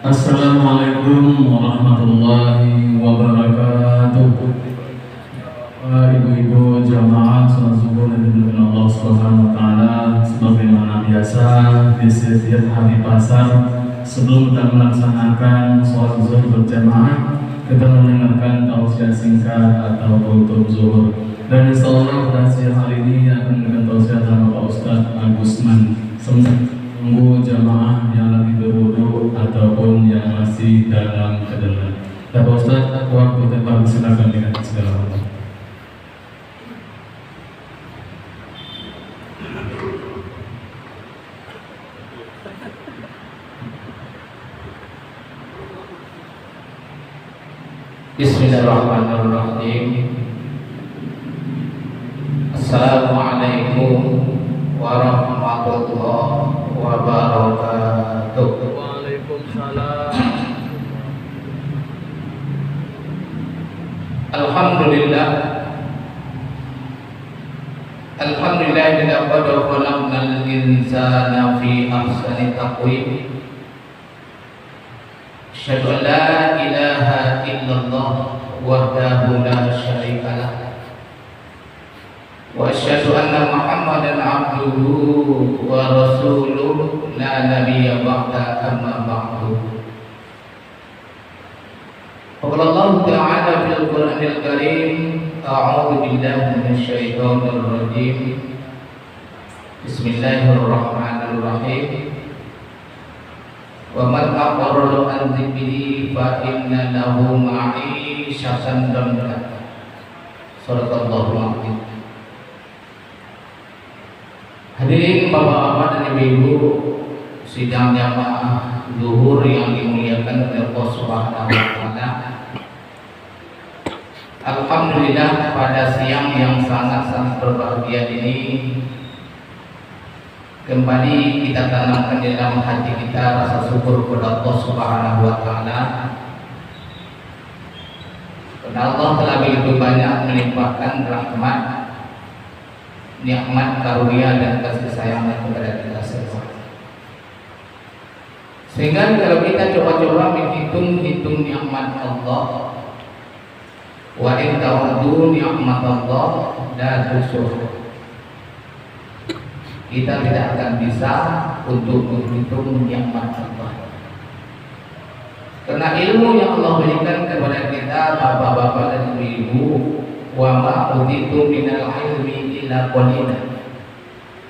Assalamualaikum warahmatullahi wabarakatuh. Ibu-ibu jamaah salat subuh yang dimuliakan Allah Subhanahu wa taala, sebagaimana biasa di setiap hari pasar sebelum kita melaksanakan sholat zuhur berjamaah, kita mendengarkan tausiah singkat atau kultum zuhur. Dan insyaallah pada siang hari ini akan memberikan tausiah dari Pak Ustadz Agusman. Tunggu jamaah yang lagi berwudu ataupun yang masih dalam kedalam. Ya Pak Ustadz, waktu tepat silakan dengan segala macam. Bismillahirrahmanirrahim. Assalamualaikum warahmatullahi wabarakatuh. Waalaikumsalam. Alhamdulillah. Alhamdulillah laqad khalaqnal insana fi ahsani taqwim. Asyhadu an la ilaha illallah wahdahu la syarika lah. Wa asyhadu anna Muhammadan abduhu wa rasuluhu la nabiyya ba'da amma ba'du. Qala Allah ta'ala fil Qur'anil Karim, a'udzu billahi minasy syaithanir rajim. Bismillahirrahmanirrahim. Wa man aqarra an dzikri fa inna lahu ma'isyatan dhanka. Shadaqallahul 'azim. Hadirin bapak-bapak dan ibu-ibu sidang jamaah zuhur yang dimuliakan oleh Allah Subhanahu wa taala. Alhamdulillah pada siang yang sangat-sangat berbahagia ini kembali kita tanamkan di dalam hati kita rasa syukur kepada Allah Subhanahu wa taala. Karena Allah telah begitu banyak melimpahkan rahmat, nikmat, karunia dan kasih sayangnya kepada kita semua. Sehingga kalau kita coba-coba menghitung nikmat Allah, wa in ta'uddu ni'matallah la tuhsuha, kita tidak akan bisa untuk menghitung nikmat Allah. Karena ilmu yang Allah berikan kepada kita bapak-bapak dan ibu-ibu, wa ma utitu minal ilmi illa qalila,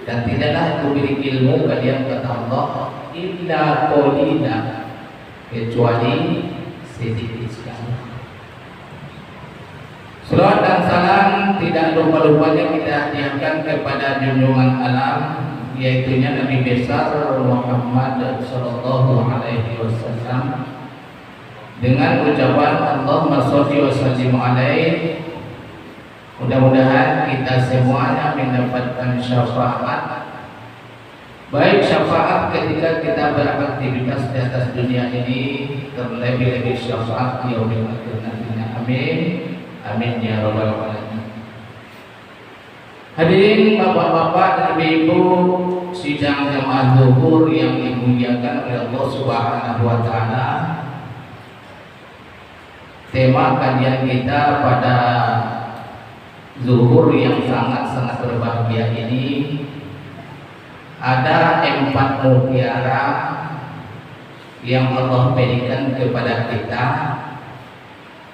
dan tidaklah diberi ilmu kalian kata Allah illa qalila, kecuali sedikit sekali. Salawat dan salam tidak lupa-lupanya kita hadiahkan kepada junjungan alam, yaitu Nabi besar Muhammad sallallahu alaihi wasallam, dengan ucapan Allahumma sholli wa sallim alaihi. Mudah-mudahan kita semuanya mendapatkan syafaat, baik syafaat ketika kita beraktivitas di atas dunia ini, terlebih-lebih syafaat di yaumil akhir nantinya. Amin. Amin ya rabbal alamin. Hadirin bapak-bapak dan ibu-ibu sidang jamaah zuhur yang dimuliakan oleh Allah Subhanahu wa taala. Tema kajian kita pada zuhur yang sangat-sangat berbahagia ini ada 4 mutiara yang Allah berikan kepada kita,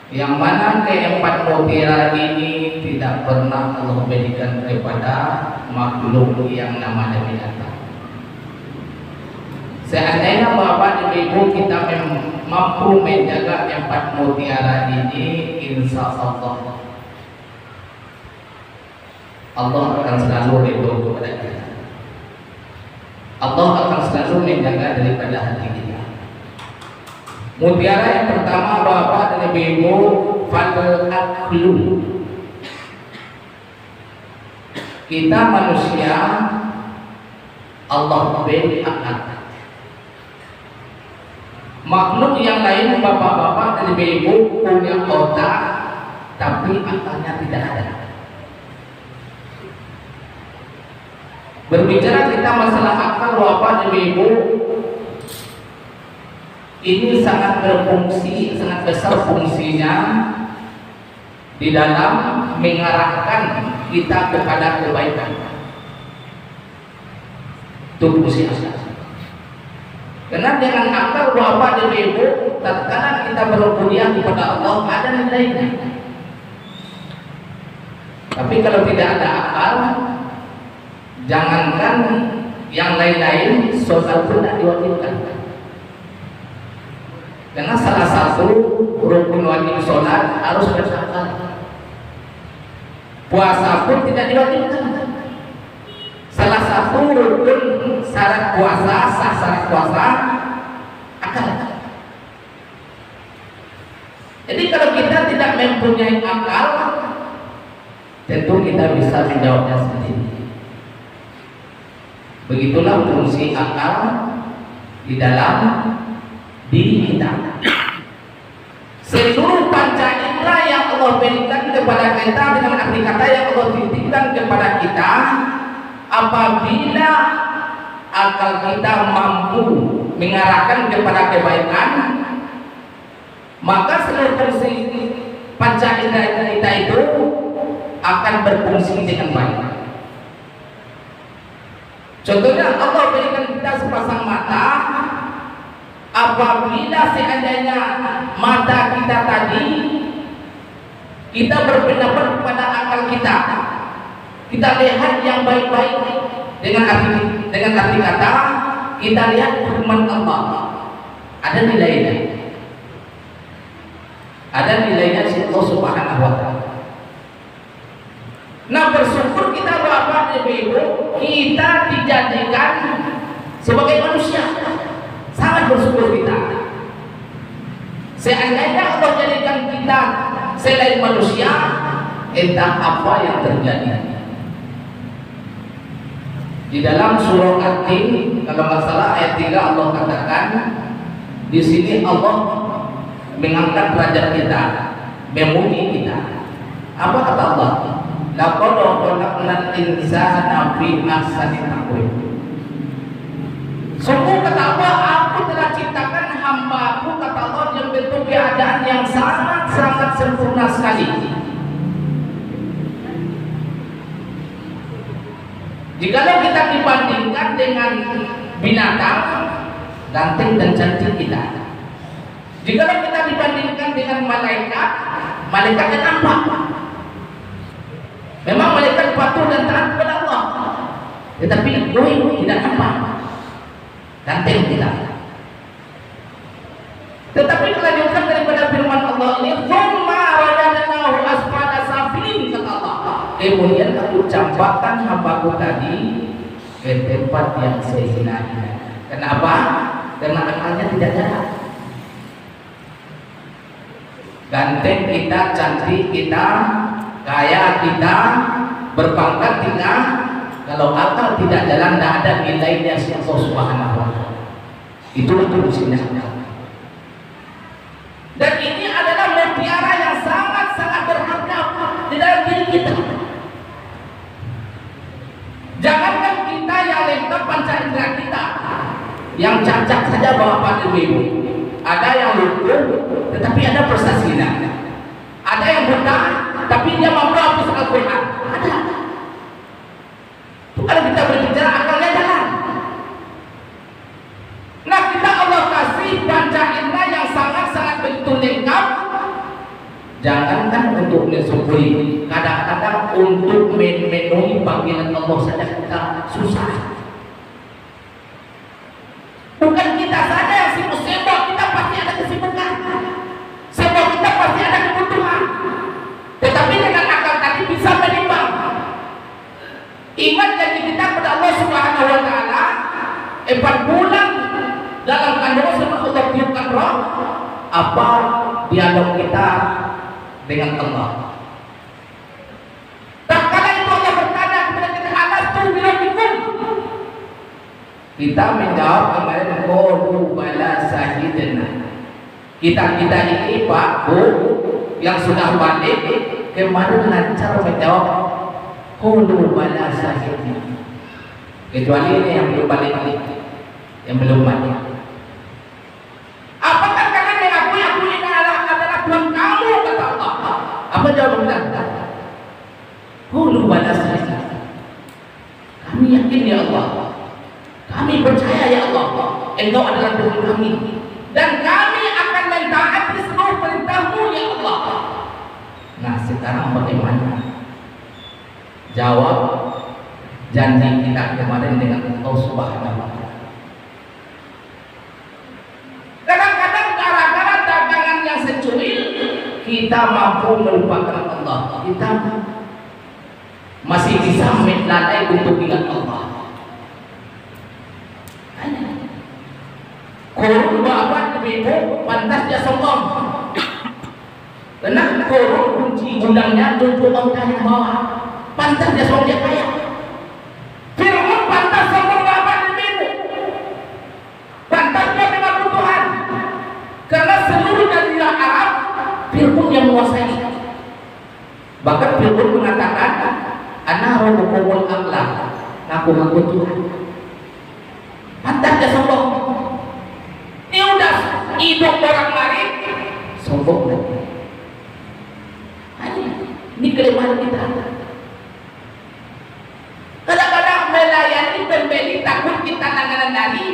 yang mana ke-4 mutiara ini tidak pernah Allah berikan kepada makhluk yang namanya binatang. Seandainya bapak dan ibu kita mampu menjaga 4 mutiara ini, insya Allah Allah akan selalu ridho kepada kita. Allah akan selalu menjaga daripada hati kita. Mutiara yang pertama bapak dan ibu, fal aklu. Kita manusia Allah beri akal. Makhluk yang lain bapak-bapak dan ibu punya otak, tapi akalnya tidak ada. Berbicara kita masalah akal bapak dan ibu, ini sangat berfungsi, sangat besar fungsinya di dalam mengarahkan kita kepada kebaikan. Itu fungsi asal. Karena dengan akal Bapak dan Ibu, tatkala kita berhubungan kepada Allah ada nilainya. Tapi kalau tidak ada akal, jangankan yang lain-lain, sholat pun tidak diwajibkan. Karena salah satu rukun wajib sholat harus berakal. Puasa pun tidak diwajibkan. Salah satu rukun syarat puasa, syarat puasa akal. Jadi kalau kita tidak mempunyai akal, tentu kita bisa menjawabnya sendiri. Begitulah fungsi akal di dalam diri kita. Seluruh panca indera yang Allah berikan kepada kita dengan arti kata yang Allah titipkan kepada kita, apabila akal kita mampu mengarahkan kepada kebaikan, maka seluruh fungsi panca indera kita itu akan berfungsi dengan baik. Contohnya Allah berikan kita sepasang mata. Apabila seandainya mata kita tadi kita berpendapat kepada akal kita lihat yang baik-baik dengan arti kata kita lihat firman Allah, ada nilainya Allah Subhanahu wa Ta'ala. Nah, bersyukur kita Bapak dan Ibu, kita dijadikan sebagai manusia. Sangat bersyukur kita. Seandainya Allah jadikan kita selain manusia, entah apa yang terjadi. Di dalam surah At-Tin, kalau nggak salah ayat 3 Allah katakan, di sini Allah mengangkat derajat kita, memuji kita. Apa kata Allah? Laqad khalaqnal insana fi ahsani taqwim. Sungguh kata Allah, aku telah ciptakan hamba-Ku, kata Allah, yang bentuk keadaan yang sangat-sangat sempurna sekali. Jikalau kita dibandingkan dengan binatang, ganteng dan cantik kita. Jikalau kita dibandingkan dengan malaikat, malaikatnya tampak. Memang malaikat patuh dan taat kepada Allah, tetapi doi tidak nampak. Ganteng kita. Tetapi kelanjutan daripada firman Allah ini, "Tsumma radadnahu asfala safilin," kata Allah. Kemudian aku campakkan hamba-Ku tadi ke tempat yang sehina-hina. Kenapa? Karena akalnya tidak jalan. Ganteng kita, cantik kita, kaya kita, berpangkat kita, kalau akal tidak jalan, tidak ada nilainya Allah Subhanahu wa Ta'ala. Itulah fungsinya. Dan ini adalah mutiara yang sangat-sangat berharga di dalam diri kita. Jangankan kita yang lengkap panca indera kita, yang cacat saja Bapak dan Ibu. Ada yang lumpuh, tetapi ada prestasinya. Ada yang buta, tapi dia mampu hafaz Al-Quran. Ada. Kalau kita berbicara akalnya jalan. Nah, kita Allah kasih panca indera yang sangat-sangat begitu lengkap. Jangankan untuk mensyukuri, kadang-kadang untuk memenuhi panggilan Allah saja kita susah. Bukan kita saja yang sibuk-sibuk, kita pasti ada kesibukan. Sibuk kita pasti ada kebutuhan. Tetapi dengan akal tadi bisa menimbang. Ingat janji kita kepada Allah Subhanahu wa Ta'ala, 4 bulan dalam kandungan sama Allah tiupkan roh. Apa dialog kita dengan Allah? Tak kala itu Allah bertanya kepada kita, "Alastu birabbikum?" Kita menjawab kemarin, "Qalu bala sahidna." Kita ini Pak Bu yang sudah balik kemarin lancar menjawab qalu bala sahidna. Kecuali ini yang belum balik, yang belum balik. Apa Apa jawab kita? Qulu bala syahidna. Kami yakin ya Allah, kami percaya ya Allah, Engkau adalah Tuhan kami, dan kami akan mentaati seluruh perintah-Mu ya Allah. Nah sekarang bagaimana jawab janji kita kemarin dengan Allah Subhanahu wa Ta'ala? Kadang-kadang gara-gara dagangan yang secuil kita mampu melupakan Allah, kita masih bisa lalai untuk ingat Allah. Korun bapak ibu pantas dia sombong, karena korun kunci gudangnya untuk orang yang bawah, pantas dia sombong, dia kaya. Fir'aun pantas sombong bapak ibu, pantas dia memang Tuhan, karena seluruh jazirah Arab Fir'aun yang menguasai. Bahkan Fir'aun mengatakan, ana rabbukumul a'la, ngaku-ngaku Tuhan. Pantas dia sombong. Ini udah hidup orang lain sombong lagi. Ini kelemahan kita. Kadang-kadang melayani pembeli takut kita nanganan dari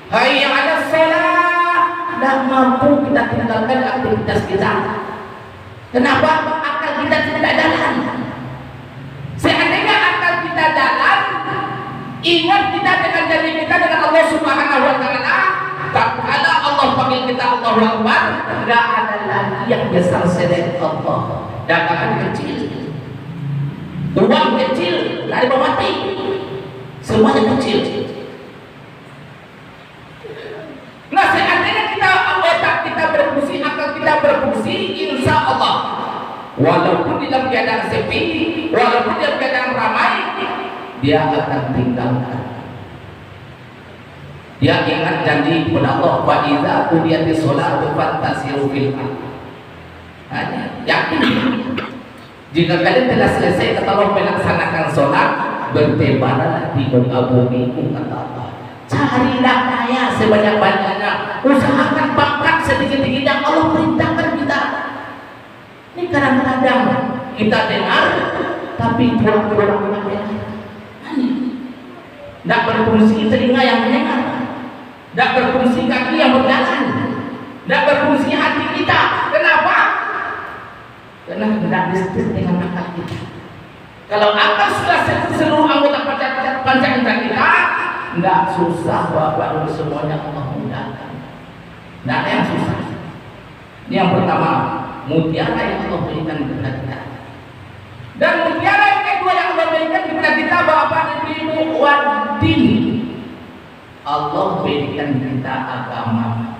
hayya ala sholat, tidak mampu kita tinggalkan aktivitas kita. Kenapa? Akal kita tidak jalan. Seandainya akal kita jalan, ingat kita dengan janji kita dengan Allah Subhanahu wa Ta'ala. Kalau Allah panggil kita Allahu Akbar, tidak ada lagi yang besar selain Allah. Dagangan kecil, uang kecil, dari bawah mati, semuanya kecil. Nah seandainya kita otak kita berfungsi, akal kita berfungsi, insya Allah walaupun di dalam keadaan sepi, walaupun di dalam keadaan ramai, dia akan tinggalkan. Dia ingat janji kepada Allah, wa idza qudiyatis sholatu fantasiru fil ardh. Yakin jika kalian telah selesai kata Allah melaksanakan sholat, bertebaranlah di muka bumi, kata Allah. Carilah kaya sebanyak-banyaknya, usahakan pangkat sedikit-sedikitnya Allah perintahkan kita. Ini kadang-kadang kita dengar tapi pura-pura mendengar. Tidak berfungsi telinga yang mendengar, tidak berfungsi kaki yang berjalan, tidak berfungsi hati kita. Kenapa? Karena tidak disetir dengan akal kita. Kalau akal sudah seluruh anggota panca indera kita, tidak susah bapak ibu semuanya Allah mudahkan. Tidak ada yang susah. Ini yang pertama, mutiara yang Allah berikan kepada kita. Dan mutiara yang kedua yang Allah berikan kepada kita bapak ibu wadin. Allah berikan kita agama.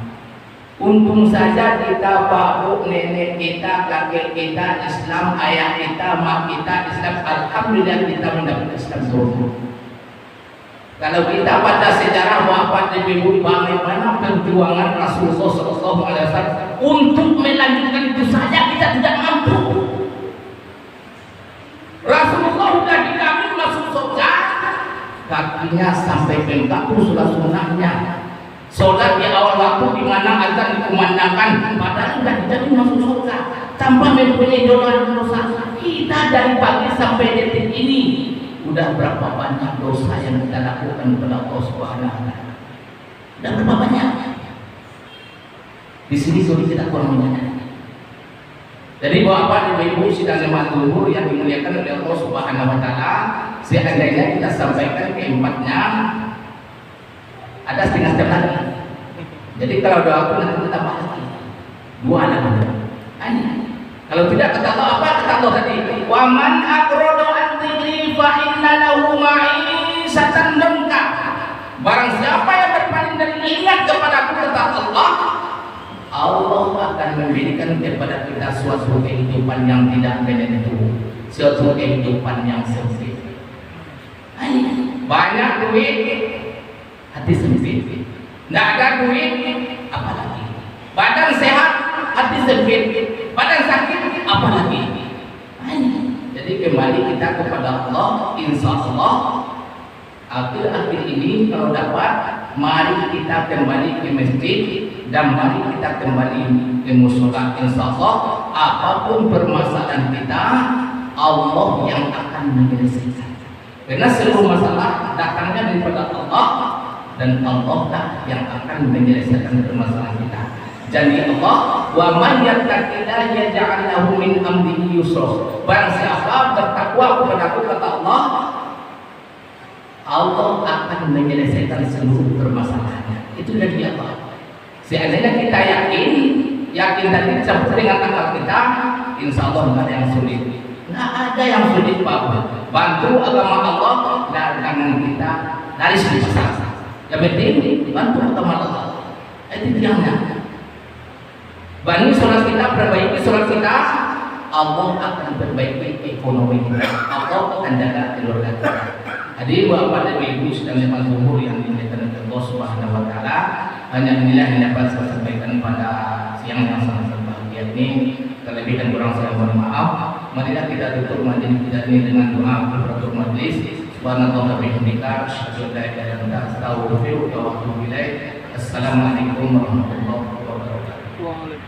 Untung saja kita, bapak, nenek kita, kakek kita Islam, ayah kita, mak kita Islam. Alhamdulillah kita mendapat Islam dulu. Kalau kita pada sejarah bapak ibu bagaimana perjuangan Rasulullah SAW untuk melanjutkan itu saja kita tidak mampu. Rasulullah sudah dijamin masuk surga, kakinya sampai bengkak, sudah sunnahnya. Sholat di awal waktu di mana azan dikumandangkan, padahal sudah dijamin masuk surga tanpa mempunyai dosa. Kita dari pagi sampai detik ini udah berapa banyak dosa yang kita lakukan kepada Allah Subhanahu wa Ta'ala. Udah berapa banyak? Di sini sudah kita kurang menyadari. Jadi bapak ibu sidang jemaat zuhur yang dimuliakan oleh Allah Subhanahu wa Ta'ala, seandainya kita sampaikan keempatnya, ada setengah jam lagi. Jadi kalau doa pun nanti kita bahas lagi. Dua lagi. Kalau tidak kata Allah apa? Kata Allah tadi, wa man aqrada an dzikri fa inna lahu ma'isatan dhanka. Barang siapa yang berpaling dari ingat kepada kata Allah, Allah akan memberikan kepada kita suatu kehidupan yang tidak menentu, suatu kehidupan yang sempit. Banyak duit, hati sempit. Tidak ada duit, apalagi. Badan sehat, hati sempit. Badan sakit, apalagi. Jadi kembali kita kepada Allah, insya Allah. Akhir-akhir ini kalau dapat, mari kita kembali ke masjid dan mari kita kembali ke musola. Insya Allah apapun permasalahan kita, Allah yang akan menyelesaikan. Karena seluruh masalah datangnya daripada Allah, dan Allah lah yang akan menyelesaikan permasalahan kita. Jadi Allah, wa man yattaqillaha yaj'al lahu min amrihi yusra. Barang siapa bertakwa kepada Aku, kata Allah, Allah akan menyelesaikan seluruh permasalahannya. Itu dari Allah. Seandainya kita yakin tadi seperti dengan akal kita, insya Allah nggak ada yang sulit. Nggak ada yang sulit, Pak. Bantu agama Allah dagangan kita dari susah. Yang penting bantu agama Allah. Itu diamnya. Bantu sholat kita, perbaiki sholat kita, Allah akan perbaiki ekonomi kita. Allah akan jaga keluarga kita. Jadi Bapak dan Ibu sedang dapat umur yang dimuliakan oleh Allah Subhanahu wa taala. Hanya inilah yang dapat saya sampaikan pada siang yang sangat bahagia ini. Terlebih dan kurang saya mohon maaf. Marilah kita tutup majelis kita ini dengan doa penutup majelis. Subhanallah wa bihamdika, asyhadu an la ilaha illa anta, astaghfiruka wa atubu ilaik. Assalamualaikum warahmatullahi wabarakatuh.